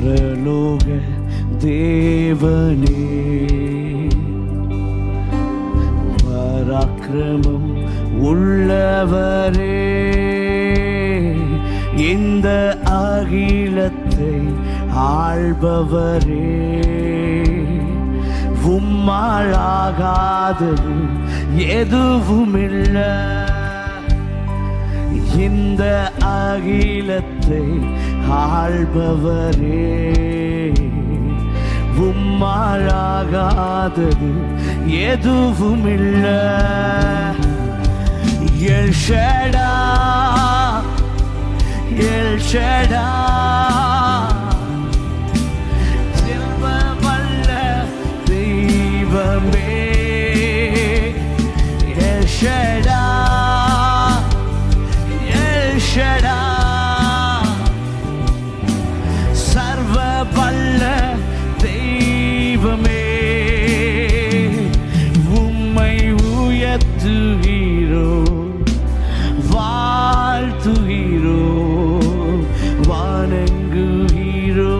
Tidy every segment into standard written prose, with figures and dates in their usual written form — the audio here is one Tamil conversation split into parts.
பரலோக தேவனே, பராக்கிரமம் உள்ளவரே, இந்த அகிலத்தை ஆள்பவரே, உம்மாலாகாதது எதுவுமில்லை. இந்த அகிலத்தை ஆள்பவரே, உம்மாலாகாதது எதுவுமில்லை. எல் ஷடாய், எல் ஷடாய், செல்வ வல்ல தெய்வமே. எல் ஷடாய், எல் ஷடாய், சர்வ வல்ல தெய்வமே. உம்மை உயர்த்துகிறோ, வாழ்த்துகிறோ, வணங்குகிறோ.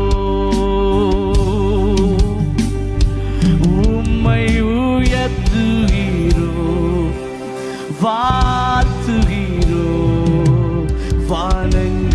உம்மை உயர்த்துகிறோ, வாழ்த்துகிறோ, வணங்குகிறோ.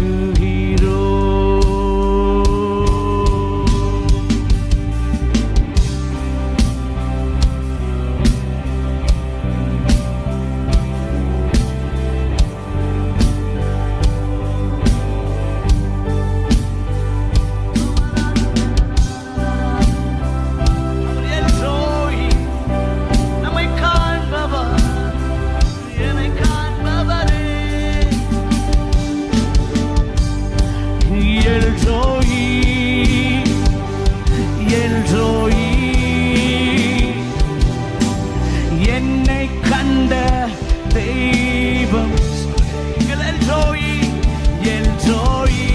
என்னை கண்ட தெய்வம் எல்ரோயி, எல்ரோயி,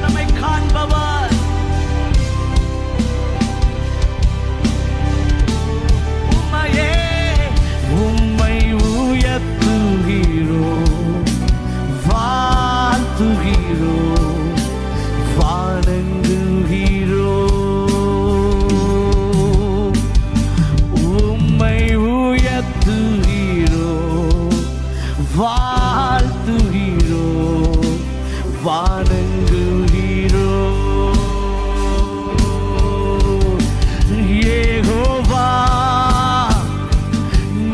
நம்மை காண்பவர். உம்மையே, உம்மை உயர்த்துகிறோ, வாழ்த்துகிறோ, வணங்குகிறோ. உம்மை உயர்த்துகிறோ, வாழ்த்துகிறோ, வணங்குகிறோ. யெகோவா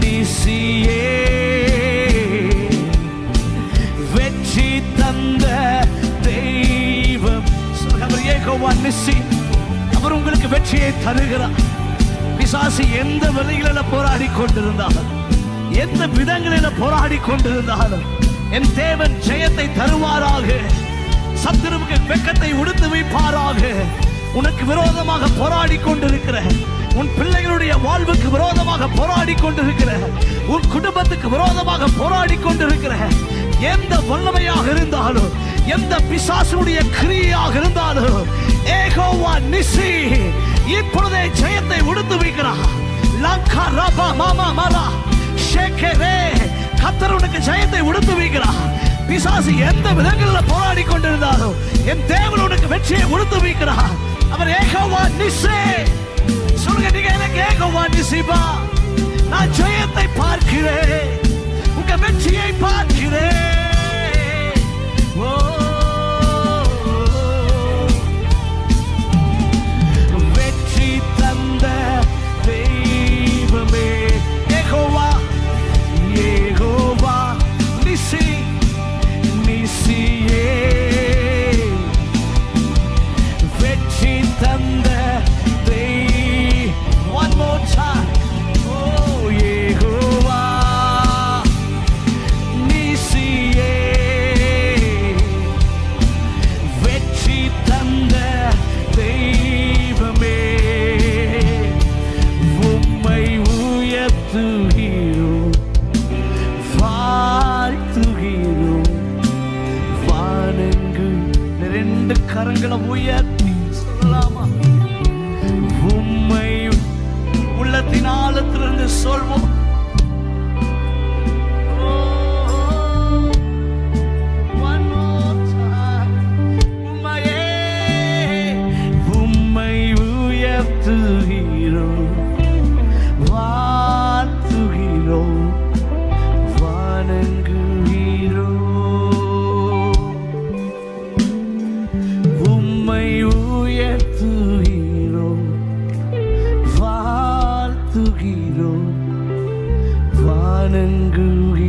நிசியே, வெற்றி தந்த தெய்வம். யெகோவா நிசி, அவர் உங்களுக்கு வெற்றியை தருகிறார். பிசாசு எந்த வழிகளில போராடி கொண்டிருந்தாலும், எந்த விதங்களில போராடி கொண்டிருந்தாலும், என் தேவன் ஜெயத்தை தருவாராக. சத்துருவுக்கு வெட்கத்தை உடுத்து வைப்பாராக. உனக்கு விரோதமாக போராடி கொண்டிருக்கிற, உன் பிள்ளைகளுடைய வாழ்வுக்கு விரோதமாக போராடி கொண்டிருக்கிற, உன் குடும்பத்துக்கு விரோதமாக போராடி கொண்டிருக்கிற எந்த வல்லமையாக இருந்தாலும், எந்த பிசாசுடைய கிரியையாக இருந்தாலும், யெகோவா நிசி இப்பொழுதே ஜெயத்தை உடுத்து வைக்கிறார். லங்கா ரபா மாமா மலா ஷேகரே, கர்த்தர் உனக்கு ஜெயத்தை உடுத்து வைக்கிறார். பிசாசு எந்த விதங்களில் போராடி கொண்டிருந்தாலும் என் தேவன் உனக்கு வெற்றியை உடுத்து வைக்கிறார். அவர் யெகோவா நிசி. சொல்லுங்க நீங்க, எனக்கு யெகோவா நிசிபா, நான் ஜெயத்தை பார்க்கிறேன், உங்க வெற்றியை பார்க்கிறேன். வெற்றி தந்த தெய்வமே, யெகோவா, யெகோவா நிசி, நிசியே, வெற்றி தந்த தெய்வம். One more time. Oh, Jehovah நிசியே, வெற்றி தந்த தெய்வமே. உம்மை உயர்த்துகிறோ, வாழ்த்துகிறோ, வணங்கு. ரெண்டு கரங்களை உயர்த்தி சொல்லலாமா? உம்மை உள்ளத்தின் ஆழத்திலிருந்து சொல்வோம். One more வாழ்த்துகிறோம் வணங்குகிறோம்